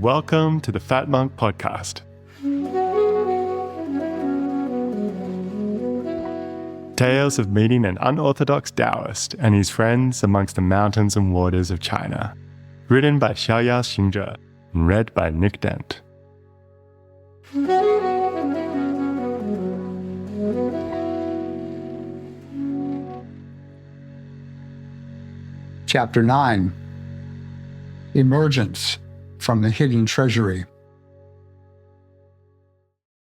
Welcome to the Fat Monk Podcast. Tales of meeting an unorthodox Taoist and his friends amongst the mountains and waters of China. Written by Xiaoya Xingzhe and read by Nick Dent. Chapter 9. Emergence from the Hidden Treasury.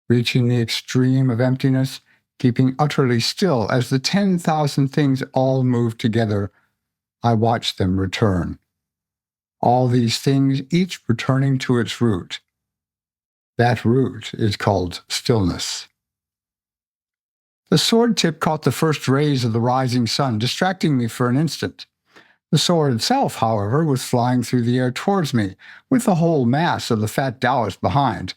Reaching the extreme of emptiness, keeping utterly still as the 10,000 things all move together, I watch them return. All these things, each returning to its root. That root is called stillness. The sword tip caught the first rays of the rising sun, distracting me for an instant. The sword itself, however, was flying through the air towards me, with the whole mass of the fat Taoist behind.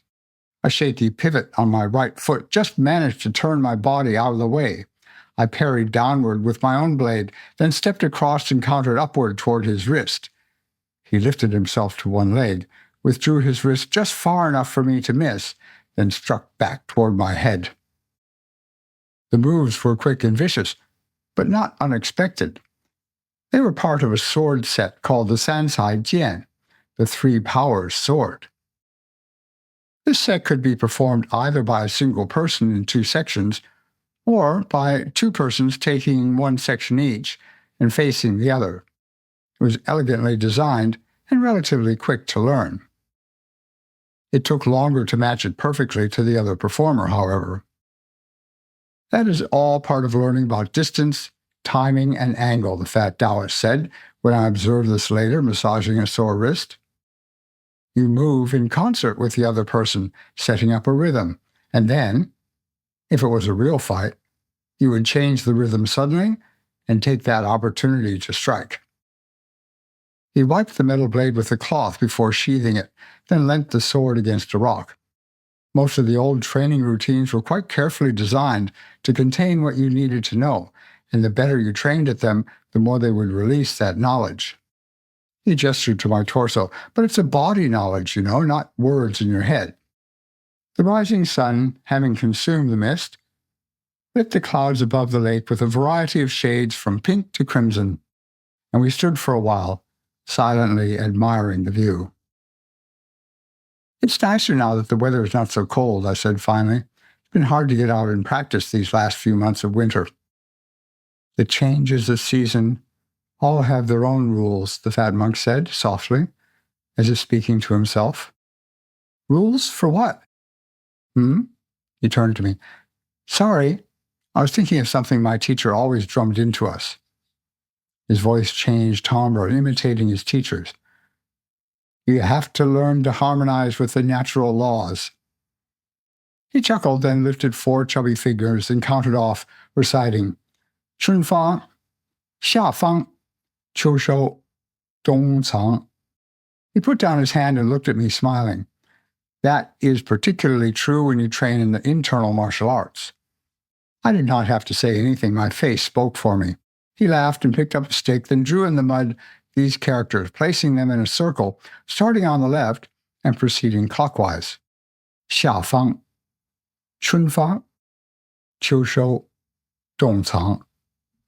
A shaky pivot on my right foot just managed to turn my body out of the way. I parried downward with my own blade, then stepped across and countered upward toward his wrist. He lifted himself to one leg, withdrew his wrist just far enough for me to miss, then struck back toward my head. The moves were quick and vicious, but not unexpected. They were part of a sword set called the Sancai Jian, the Three Powers sword. This set could be performed either by a single person in two sections, or by two persons taking one section each and facing the other. It was elegantly designed and relatively quick to learn. It took longer to match it perfectly to the other performer, however. That is all part of learning about distance, timing, and angle, the fat Taoist said when I observed this later, massaging a sore wrist. You move in concert with the other person, setting up a rhythm, and then, if it was a real fight, you would change the rhythm suddenly and take that opportunity to strike. He wiped the metal blade with a cloth before sheathing it, then leant the sword against a rock. Most of the old training routines were quite carefully designed to contain what you needed to know, and the better you trained at them, the more they would release that knowledge. He gestured to my torso, but it's a body knowledge, not words in your head. The rising sun, having consumed the mist, lit the clouds above the lake with a variety of shades from pink to crimson, and we stood for a while, silently admiring the view. It's nicer now that the weather is not so cold, I said finally. It's been hard to get out and practice these last few months of winter. The changes of season all have their own rules, the fat monk said, softly, as if speaking to himself. Rules for what? He turned to me. Sorry, I was thinking of something my teacher always drummed into us. His voice changed timbre, imitating his teacher's. You have to learn to harmonize with the natural laws. He chuckled, then lifted 4 chubby fingers and counted off, reciting, 春方, 夏方, 秋收, 冬藏. He put down his hand and looked at me, smiling. That is particularly true when you train in the internal martial arts. I did not have to say anything. My face spoke for me. He laughed and picked up a stick, then drew in the mud these characters, placing them in a circle, starting on the left and proceeding clockwise. 夏方, 春方, 秋收, 冬藏.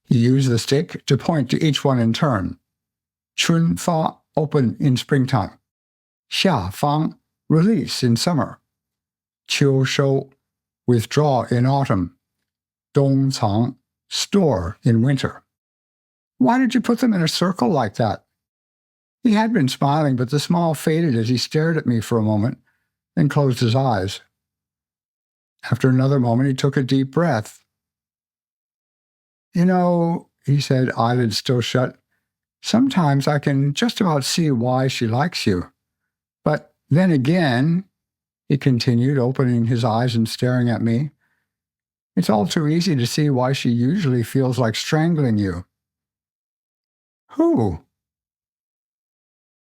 He used the stick to point to each one in turn. 春发, open in springtime. 夏方, release in summer. 秋收, withdraw in autumn. 冬藏, store in winter. Why did you put them in a circle like that? He had been smiling, but the smile faded as he stared at me for a moment, then closed his eyes. After another moment, he took a deep breath. He said, eyelids still shut, sometimes I can just about see why she likes you. But then again, he continued, opening his eyes and staring at me, it's all too easy to see why she usually feels like strangling you. Who?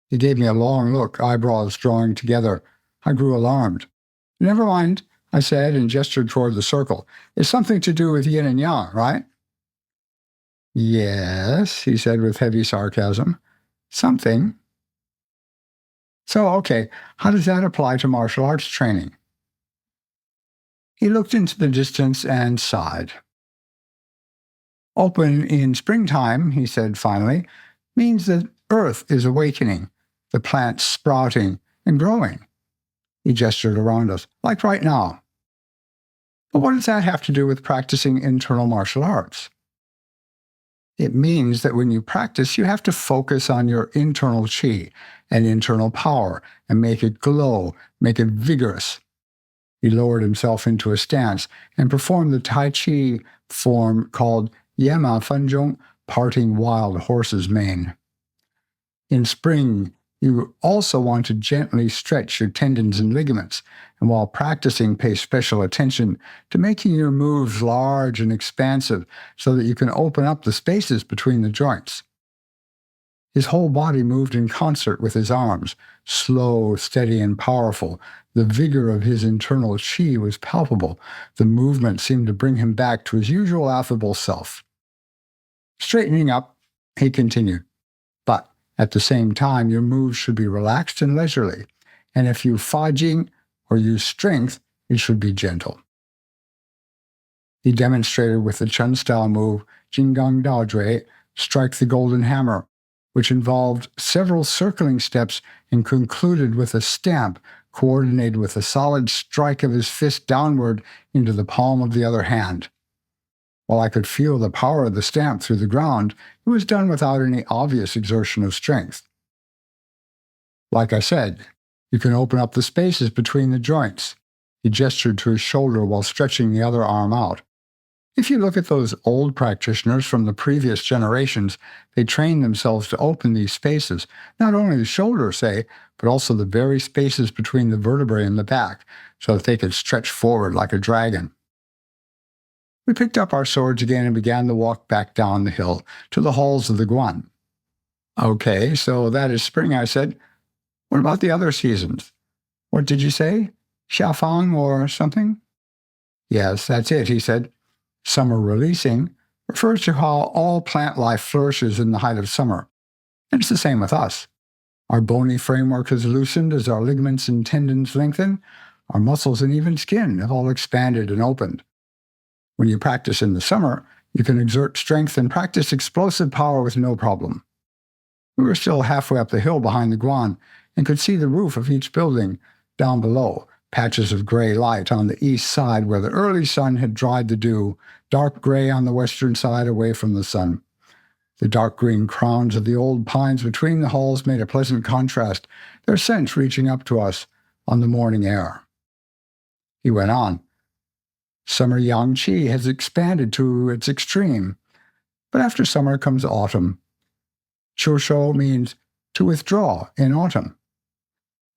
He gave me a long look, eyebrows drawing together. I grew alarmed. Never mind, I said, and gestured toward the circle. It's something to do with yin and yang, right? Yes, he said with heavy sarcasm. Something. So, okay, how does that apply to martial arts training? He looked into the distance and sighed. Open in springtime, he said finally, means that Earth is awakening, the plants sprouting and growing. He gestured around us, like right now. But what does that have to do with practicing internal martial arts? It means that when you practice, you have to focus on your internal chi and internal power and make it glow, make it vigorous. He lowered himself into a stance and performed the Tai Chi form called Yema Fenzhong, parting wild horse's mane. In spring, you also want to gently stretch your tendons and ligaments, and while practicing, pay special attention to making your moves large and expansive so that you can open up the spaces between the joints. His whole body moved in concert with his arms, slow, steady, and powerful. The vigor of his internal chi was palpable. The movement seemed to bring him back to his usual affable self. Straightening up, he continued, but at the same time, your moves should be relaxed and leisurely, and if you fajing or use strength, it should be gentle. He demonstrated with the Chun-style move, Jinggang Dao Zhui, strike the golden hammer, which involved several circling steps and concluded with a stamp coordinated with a solid strike of his fist downward into the palm of the other hand. While I could feel the power of the stamp through the ground, it was done without any obvious exertion of strength. Like I said, you can open up the spaces between the joints. He gestured to his shoulder while stretching the other arm out. If you look at those old practitioners from the previous generations, they trained themselves to open these spaces, not only the shoulder, say, but also the very spaces between the vertebrae and the back, so that they could stretch forward like a dragon. We picked up our swords again and began the walk back down the hill to the halls of the Guan. Okay, so that is spring, I said. What about the other seasons? What did you say? Xiafang or something? Yes, that's it, he said. Summer releasing refers to how all plant life flourishes in the height of summer. And it's the same with us. Our bony framework has loosened as our ligaments and tendons lengthen. Our muscles and even skin have all expanded and opened. When you practice in the summer, you can exert strength and practice explosive power with no problem. We were still halfway up the hill behind the Guan and could see the roof of each building down below, patches of gray light on the east side where the early sun had dried the dew, dark gray on the western side away from the sun. The dark green crowns of the old pines between the halls made a pleasant contrast, their scents reaching up to us on the morning air. He went on. Summer yang qi has expanded to its extreme, but after summer comes autumn. Qiushou means to withdraw in autumn.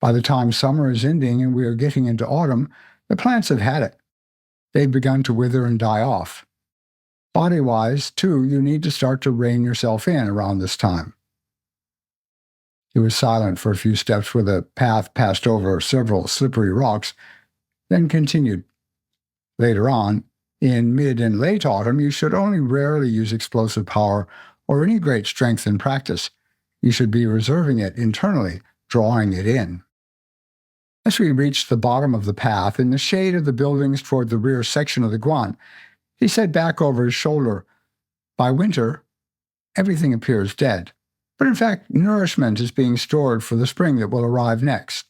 By the time summer is ending and we are getting into autumn, the plants have had it. They've begun to wither and die off. Body-wise, too, you need to start to rein yourself in around this time. He was silent for a few steps where the path passed over several slippery rocks, then continued. Later on, in mid and late autumn, you should only rarely use explosive power or any great strength in practice. You should be reserving it internally, drawing it in. As we reached the bottom of the path, in the shade of the buildings toward the rear section of the Guan, he said back over his shoulder, "By winter, everything appears dead. But in fact, nourishment is being stored for the spring that will arrive next.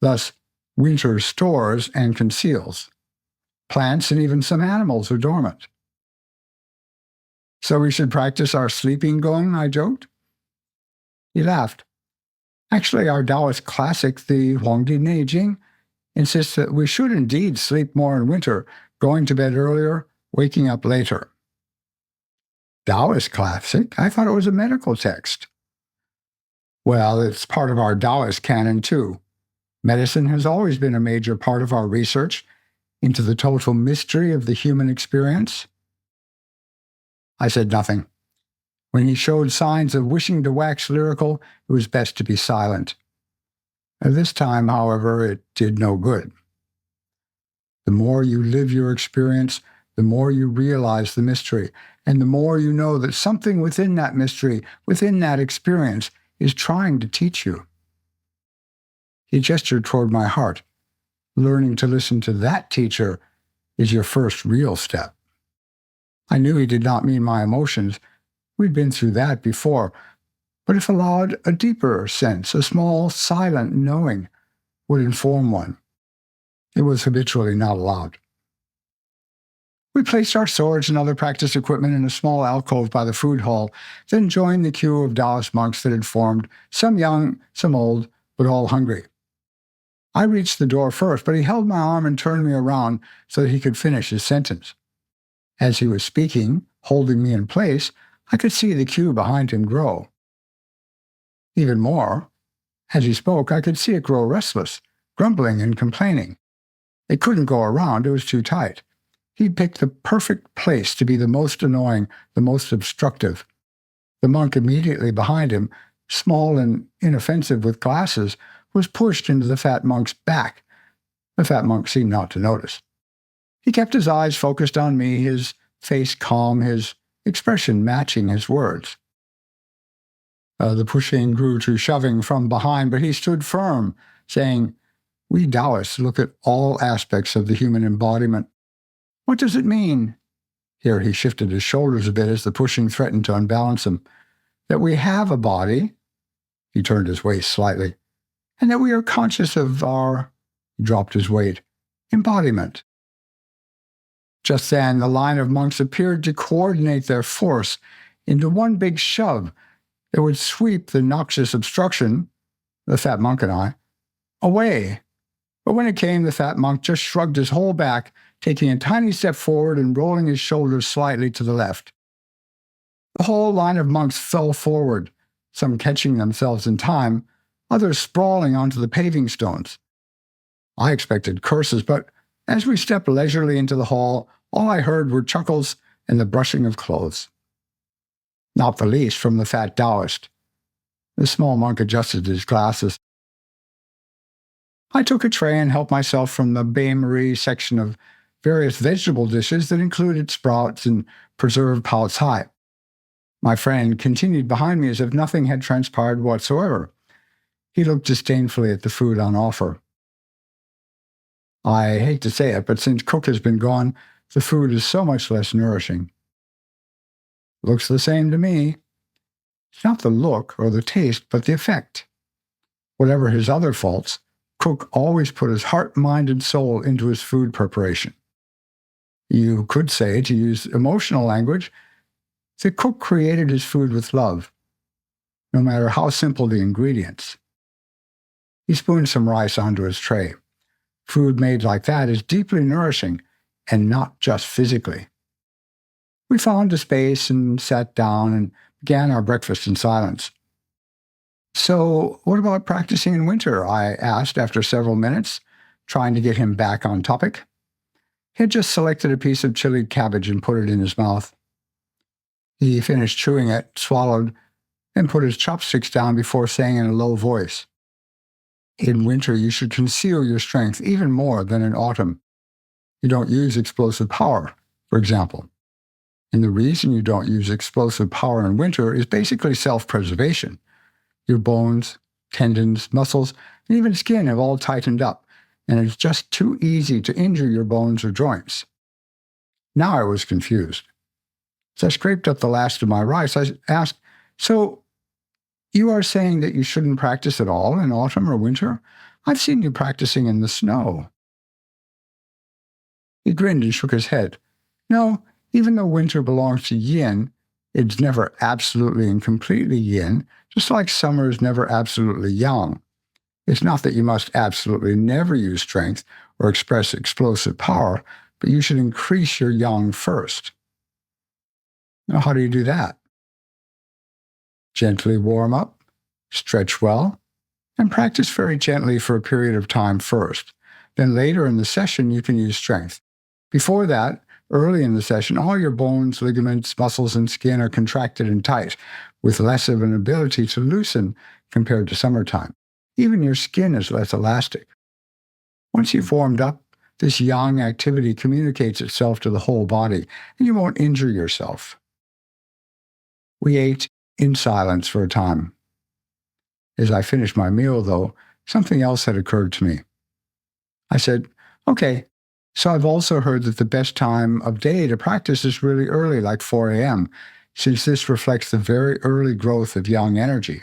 Thus, winter stores and conceals. Plants and even some animals are dormant." "So we should practice our sleeping gong," I joked. He laughed. "Actually, our Taoist classic, the Huangdi Neijing, insists that we should indeed sleep more in winter, going to bed earlier, waking up later." Taoist classic? I thought it was a medical text. Well, it's part of our Taoist canon, too. Medicine has always been a major part of our research into the total mystery of the human experience. I said nothing. When he showed signs of wishing to wax lyrical, it was best to be silent. This time, however, it did no good. The more you live your experience, the more you realize the mystery, and the more you know that something within that mystery, within that experience, is trying to teach you. He gestured toward my heart. Learning to listen to that teacher is your first real step. I knew he did not mean my emotions. We'd been through that before. But if allowed, a deeper sense, a small, silent knowing, would inform one. It was habitually not allowed. We placed our swords and other practice equipment in a small alcove by the food hall, then joined the queue of Taoist monks that had formed, some young, some old, but all hungry. I reached the door first, but he held my arm and turned me around so that he could finish his sentence. As he was speaking, holding me in place, I could see the queue behind him grow. Even more, as he spoke, I could see it grow restless, grumbling and complaining. It couldn't go around, it was too tight. He'd picked the perfect place to be the most annoying, the most obstructive. The monk immediately behind him, small and inoffensive with glasses, was pushed into the fat monk's back. The fat monk seemed not to notice. He kept his eyes focused on me, his face calm, his expression matching his words. The pushing grew to shoving from behind, but he stood firm, saying, "We Taoists look at all aspects of the human embodiment. What does it mean?" Here he shifted his shoulders a bit as the pushing threatened to unbalance him. "That we have a body," he turned his waist slightly, "and that we are conscious of our," he dropped his weight, "embodiment." Just then, the line of monks appeared to coordinate their force into one big shove that would sweep the noxious obstruction, the fat monk and I, away. But when it came, the fat monk just shrugged his whole back, taking a tiny step forward and rolling his shoulders slightly to the left. The whole line of monks fell forward, some catching themselves in time, others sprawling onto the paving stones. I expected curses, but as we stepped leisurely into the hall, all I heard were chuckles and the brushing of clothes. Not the least from the fat Taoist. The small monk adjusted his glasses. I took a tray and helped myself from the bain-marie section of various vegetable dishes that included sprouts and preserved pao cai. My friend continued behind me as if nothing had transpired whatsoever. He looked disdainfully at the food on offer. I hate to say it, but since Cook has been gone, the food is so much less nourishing. Looks the same to me. It's not the look or the taste, but the effect. Whatever his other faults, Cook always put his heart, mind, and soul into his food preparation. You could say, to use emotional language, the cook created his food with love, no matter how simple the ingredients. He spooned some rice onto his tray. Food made like that is deeply nourishing, and not just physically. We found a space and sat down and began our breakfast in silence. "So, what about practicing in winter?" I asked after several minutes, trying to get him back on topic. He had just selected a piece of chilied cabbage and put it in his mouth. He finished chewing it, swallowed, and put his chopsticks down before saying in a low voice, "In winter, you should conceal your strength even more than in autumn. You don't use explosive power, for example. And the reason you don't use explosive power in winter is basically self-preservation. Your bones, tendons, muscles, and even skin have all tightened up, and it's just too easy to injure your bones or joints." Now I was confused. As I scraped up the last of my rice, I asked, "So, you are saying that you shouldn't practice at all in autumn or winter? I've seen you practicing in the snow." He grinned and shook his head. "No, even though winter belongs to yin, it's never absolutely and completely yin, just like summer is never absolutely yang. It's not that you must absolutely never use strength or express explosive power, but you should increase your yang first." Now, how do you do that? Gently warm up, stretch well, and practice very gently for a period of time first. Then later in the session, you can use strength. Before that, early in the session, all your bones, ligaments, muscles, and skin are contracted and tight, with less of an ability to loosen compared to summertime. Even your skin is less elastic. Once you've warmed up, this yang activity communicates itself to the whole body, and you won't injure yourself. We ate in silence for a time. As I finished my meal, though, something else had occurred to me. I said, okay, so I've also heard that the best time of day to practice is really early, like 4 a.m., since this reflects the very early growth of yang energy.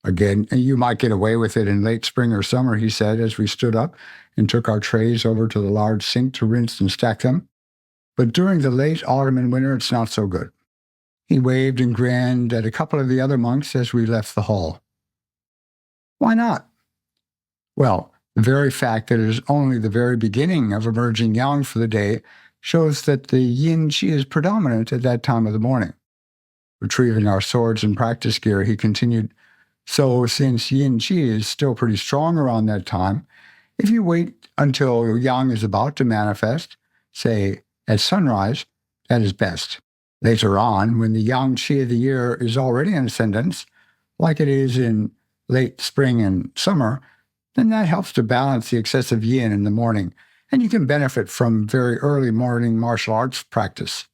Again, you might get away with it in late spring or summer, he said, as we stood up and took our trays over to the large sink to rinse and stack them. But during the late autumn and winter, it's not so good. He waved and grinned at a couple of the other monks as we left the hall. Why not? Well, the very fact that it is only the very beginning of emerging yang for the day shows that the yin-qi is predominant at that time of the morning. Retrieving our swords and practice gear, he continued, so since yin-qi is still pretty strong around that time, if you wait until yang is about to manifest, say at sunrise, that is best. Later on, when the yang-qi of the year is already in ascendance, like it is in late spring and summer, then that helps to balance the excessive yin in the morning, and you can benefit from very early morning martial arts practice.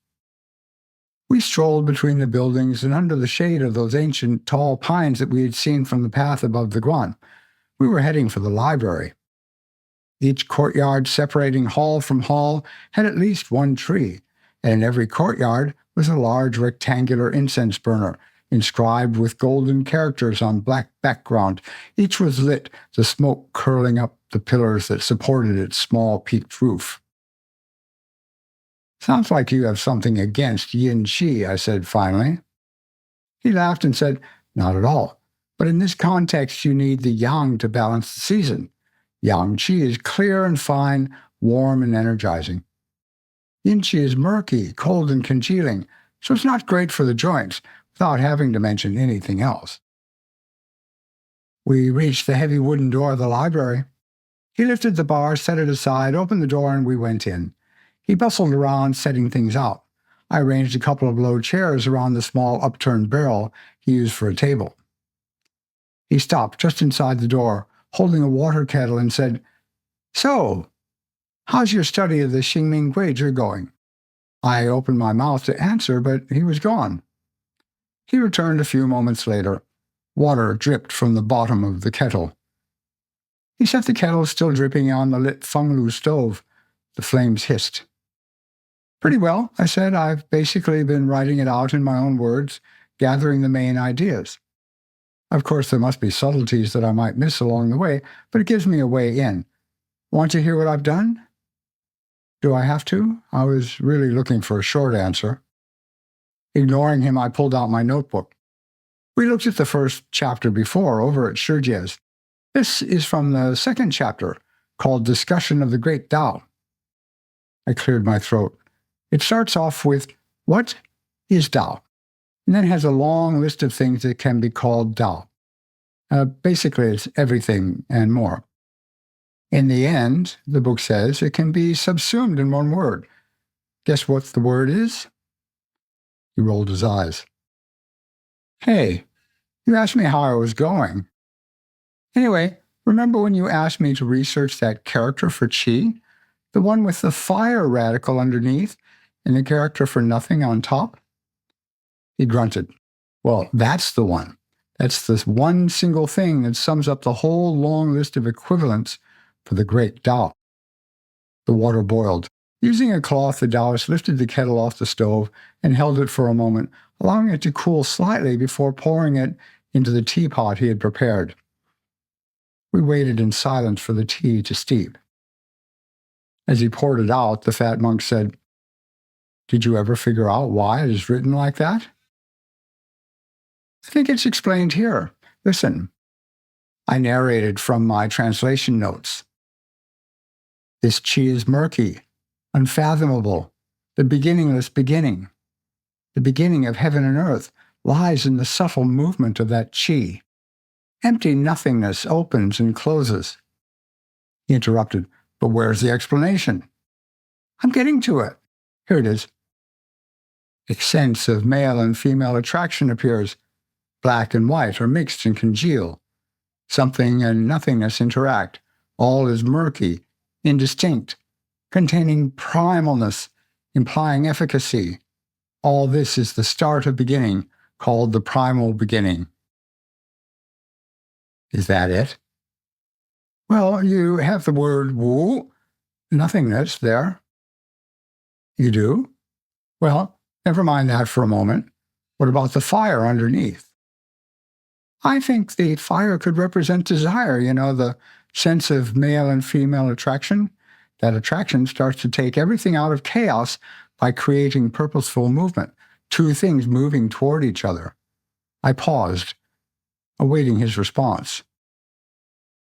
We strolled between the buildings and under the shade of those ancient tall pines that we had seen from the path above the guan. We were heading for the library. Each courtyard separating hall from hall had at least one tree, and in every courtyard was a large rectangular incense burner, inscribed with golden characters on black background. Each was lit, the smoke curling up the pillars that supported its small peaked roof. Sounds like you have something against yin-qi, I said finally. He laughed and said, not at all. But in this context, you need the yang to balance the season. Yang-qi is clear and fine, warm and energizing. Yin-qi is murky, cold and congealing, so it's not great for the joints, without having to mention anything else. We reached the heavy wooden door of the library. He lifted the bar, set it aside, opened the door, and we went in. He bustled around, setting things out. I arranged a couple of low chairs around the small upturned barrel he used for a table. He stopped just inside the door, holding a water kettle, and said, so, how's your study of the Xingming Guizhi going? I opened my mouth to answer, but he was gone. He returned a few moments later. Water dripped from the bottom of the kettle. He set the kettle still dripping on the lit fenglu stove. The flames hissed. Pretty well, I said. I've basically been writing it out in my own words, gathering the main ideas. Of course, there must be subtleties that I might miss along the way, but it gives me a way in. Want to hear what I've done? Do I have to? I was really looking for a short answer. Ignoring him, I pulled out my notebook. We looked at the first chapter before, over at Shijie's. This is from the second chapter, called Discussion of the Great Tao. I cleared my throat. It starts off with, what is Tao? And then has a long list of things that can be called Tao. Basically, it's everything and more. In the end, the book says, it can be subsumed in one word. Guess what the word is? He rolled his eyes. Hey, you asked me how I was going. Anyway, remember when you asked me to research that character for qi? The one with the fire radical underneath and the character for nothing on top? He grunted. Well, that's the one. That's the one single thing that sums up the whole long list of equivalents for the great Tao. The water boiled. Using a cloth, the Taoist lifted the kettle off the stove and held it for a moment, allowing it to cool slightly before pouring it into the teapot he had prepared. We waited in silence for the tea to steep. As he poured it out, the fat monk said, "Did you ever figure out why it is written like that?" "I think it's explained here. Listen." I narrated from my translation notes. This qi is murky, unfathomable, the beginningless beginning. The beginning of heaven and earth lies in the subtle movement of that qi. Empty nothingness opens and closes. He interrupted, "But where's the explanation?" "I'm getting to it. Here it is. A sense of male and female attraction appears. Black and white are mixed and congeal. Something and nothingness interact. All is murky, indistinct, containing primalness, implying efficacy. All this is the start of beginning, called the primal beginning." Is that it? Well, you have the word wu, nothingness, there. You do? Well, never mind that for a moment. What about the fire underneath? I think the fire could represent desire, the sense of male and female attraction. That attraction starts to take everything out of chaos by creating purposeful movement, two things moving toward each other. I paused, awaiting his response.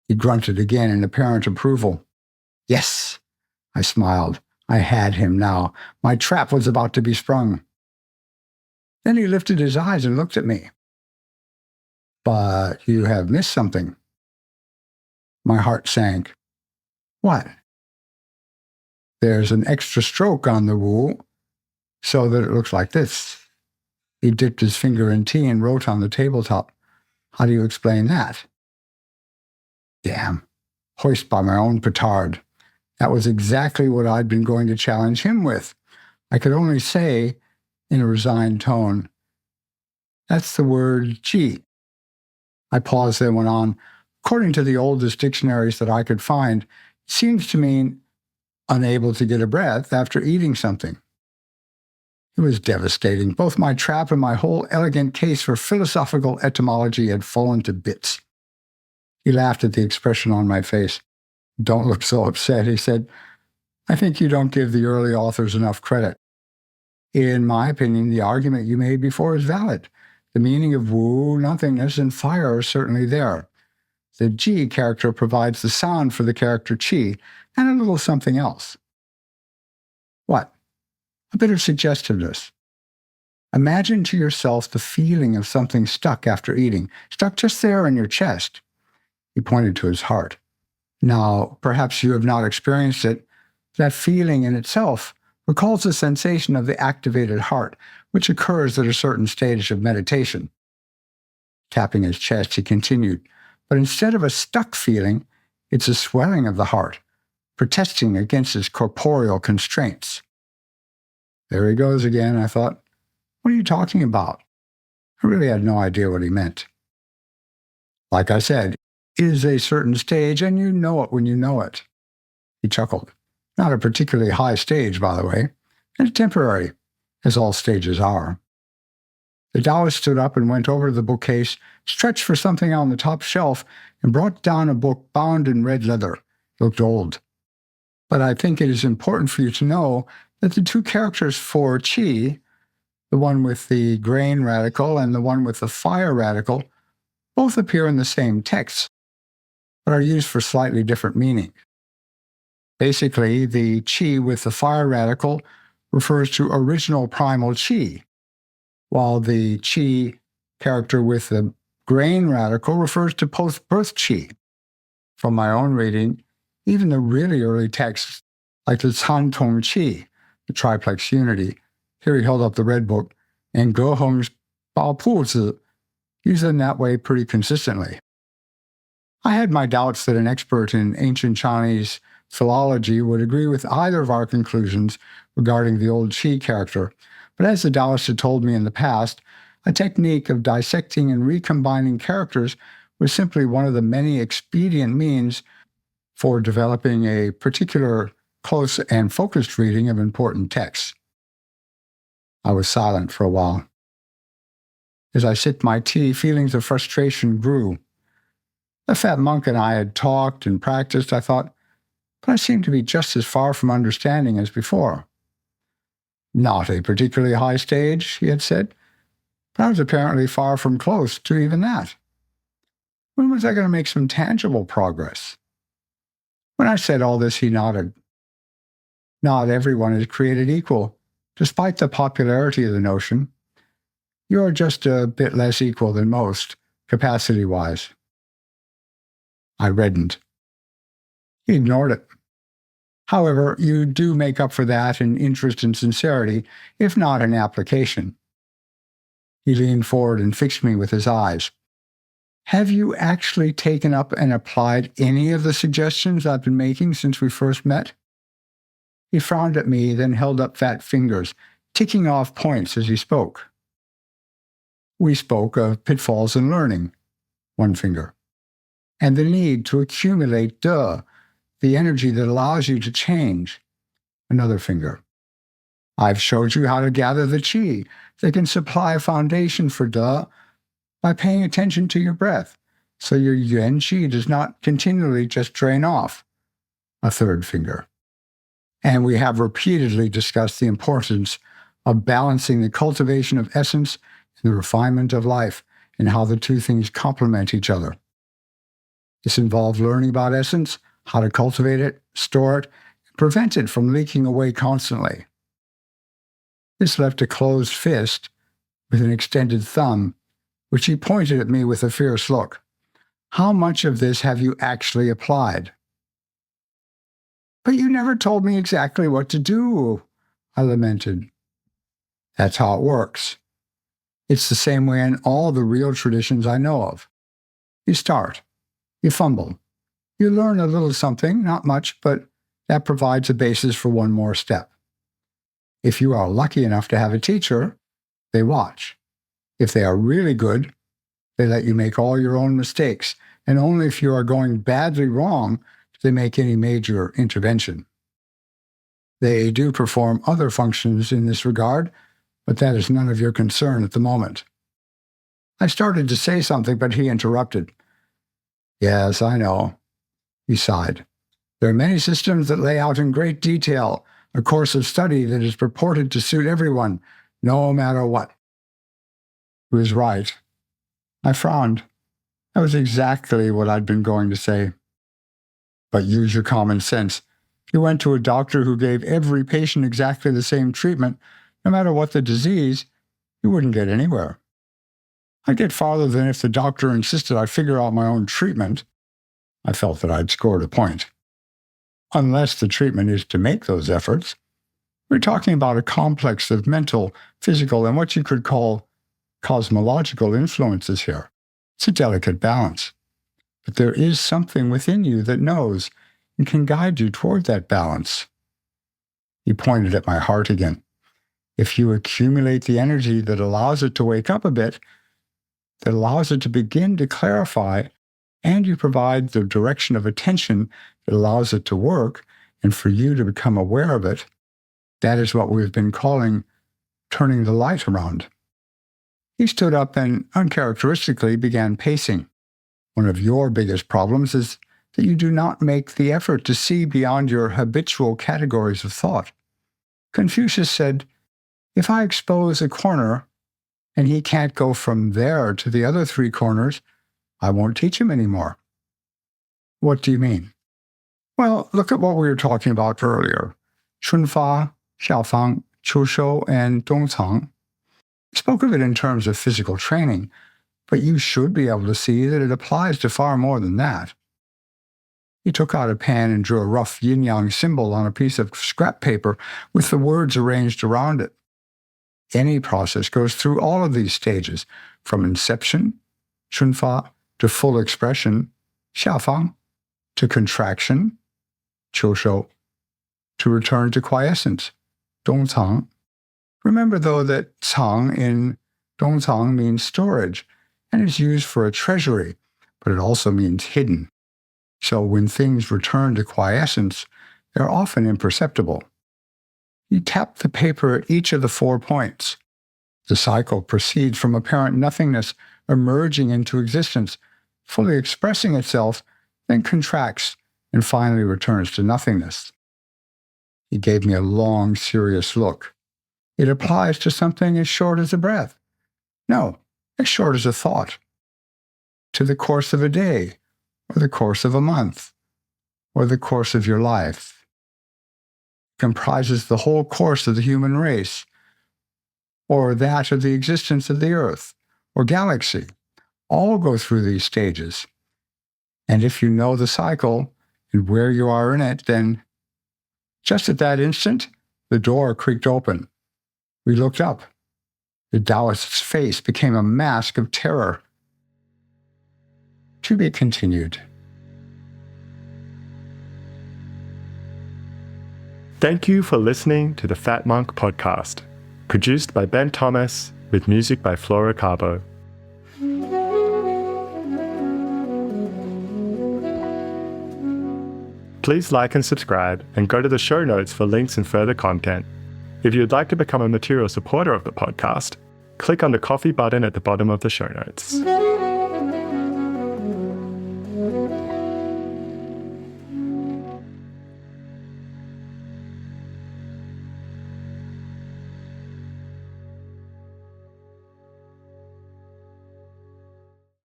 He grunted again in apparent approval. Yes, I smiled. I had him now. My trap was about to be sprung. Then he lifted his eyes and looked at me. But you have missed something. My heart sank. What? There's an extra stroke on the wu, so that it looks like this. He dipped his finger in tea and wrote on the tabletop. How do you explain that? Damn. Hoist by my own petard. That was exactly what I'd been going to challenge him with. I could only say, in a resigned tone, that's the word qi. I paused, then went on. According to the oldest dictionaries that I could find, it seems to mean unable to get a breath after eating something. It was devastating. Both my trap and my whole elegant case for philosophical etymology had fallen to bits. He laughed at the expression on my face. Don't look so upset, he said. I think you don't give the early authors enough credit. In my opinion, the argument you made before is valid. The meaning of wu, nothingness, and fire are certainly there. The ji character provides the sound for the character qi, and a little something else. What? A bit of suggestiveness. Imagine to yourself the feeling of something stuck after eating, stuck just there in your chest. He pointed to his heart. Now, perhaps you have not experienced it. That feeling in itself recalls the sensation of the activated heart, which occurs at a certain stage of meditation. Tapping his chest, he continued, but instead of a stuck feeling, it's a swelling of the heart, protesting against its corporeal constraints. There he goes again, I thought. What are you talking about? I really had no idea what he meant. Like I said, it is a certain stage, and you know it when you know it. He chuckled. Not a particularly high stage, by the way. It's temporary, as all stages are. The Taoist stood up and went over to the bookcase, stretched for something on the top shelf, and brought down a book bound in red leather. It looked old. But I think it is important for you to know that the two characters for qi, the one with the grain radical and the one with the fire radical, both appear in the same text, but are used for slightly different meanings. Basically, the qi with the fire radical refers to original primal qi, while the qi character with the grain radical refers to post-birth qi. From my own reading, even the really early texts, like the Can Tong Qi, the triplex unity, here he held up the red book, and Ge Hong's Bao Pu Zi, use them that way pretty consistently. I had my doubts that an expert in ancient Chinese philology would agree with either of our conclusions regarding the old qi character, but as the Taoist had told me in the past, a technique of dissecting and recombining characters was simply one of the many expedient means for developing a particular close and focused reading of important texts. I was silent for a while. As I sipped my tea, feelings of frustration grew. The fat monk and I had talked and practiced, I thought, but I seemed to be just as far from understanding as before. Not a particularly high stage, he had said, but I was apparently far from close to even that. When was I going to make some tangible progress? When I said all this, he nodded. Not everyone is created equal, despite the popularity of the notion. You're just a bit less equal than most, capacity-wise. I reddened. He ignored it. However, you do make up for that in interest and sincerity, if not in application. He leaned forward and fixed me with his eyes. Have you actually taken up and applied any of the suggestions I've been making since we first met? He frowned at me, then held up fat fingers, ticking off points as he spoke. We spoke of pitfalls in learning, one finger. and the need to accumulate de, the energy that allows you to change. Another finger. I've showed you how to gather the qi that can supply a foundation for de by paying attention to your breath, so your yuan qi does not continually just drain off. A third finger. And we have repeatedly discussed the importance of balancing the cultivation of essence and the refinement of life, and how the two things complement each other. This involved learning about essence, how to cultivate it, store it, and prevent it from leaking away constantly. This left a closed fist with an extended thumb, which he pointed at me with a fierce look. How much of this have you actually applied? But you never told me exactly what to do, I lamented. That's how it works. It's the same way in all the real traditions I know of. You start, you fumble, you learn a little something, not much, but that provides a basis for one more step. If you are lucky enough to have a teacher, they watch. If they are really good, they let you make all your own mistakes, and only if you are going badly wrong do they make any major intervention. They do perform other functions in this regard, but that is none of your concern at the moment. I started to say something, but he interrupted. Yes, I know. He sighed. There are many systems that lay out in great detail a course of study that is purported to suit everyone, no matter what. He was right. I frowned. That was exactly what I'd been going to say. But use your common sense. If you went to a doctor who gave every patient exactly the same treatment, no matter what the disease, you wouldn't get anywhere. I'd get farther than if the doctor insisted I figure out my own treatment. I felt that I'd scored a point. Unless the treatment is to make those efforts. We're talking about a complex of mental, physical, and what you could call cosmological influences here. It's a delicate balance. But there is something within you that knows and can guide you toward that balance. He pointed at my heart again. If you accumulate the energy that allows it to wake up a bit, that allows it to begin to clarify, and you provide the direction of attention that allows it to work and for you to become aware of it, that is what we've been calling turning the light around. He stood up and uncharacteristically began pacing. One of your biggest problems is that you do not make the effort to see beyond your habitual categories of thought. Confucius said, if I expose a corner and he can't go from there to the other 3 corners, I won't teach him anymore. What do you mean? Well, look at what we were talking about earlier. Chunfa, Xiaofang, Qiushou, and Dongcang. I spoke of it in terms of physical training, but you should be able to see that it applies to far more than that. He took out a pen and drew a rough yin-yang symbol on a piece of scrap paper with the words arranged around it. Any process goes through all of these stages, from inception, Chunfa, to full expression, Xiaofang, to contraction, Qiushou, to return to quiescence, Dongcang. Remember, though, that cang in Dongcang means storage and is used for a treasury, but it also means hidden. So when things return to quiescence, they're often imperceptible. You tap the paper at each of the 4 points. The cycle proceeds from apparent nothingness, emerging into existence, fully expressing itself, then contracts, and finally returns to nothingness. He gave me a long, serious look. It applies to something as short as a breath. No, as short as a thought. To the course of a day, or the course of a month, or the course of your life. It comprises the whole course of the human race, or that of the existence of the earth, or galaxy. All go through these stages. And if you know the cycle and where you are in it, then just at that instant, the door creaked open. We looked up. The Taoist's face became a mask of terror. To be continued. Thank you for listening to the Fat Monk podcast, produced by Ben Thomas with music by Flora Carbo. Please like and subscribe, and go to the show notes for links and further content. If you'd like to become a material supporter of the podcast, click on the coffee button at the bottom of the show notes.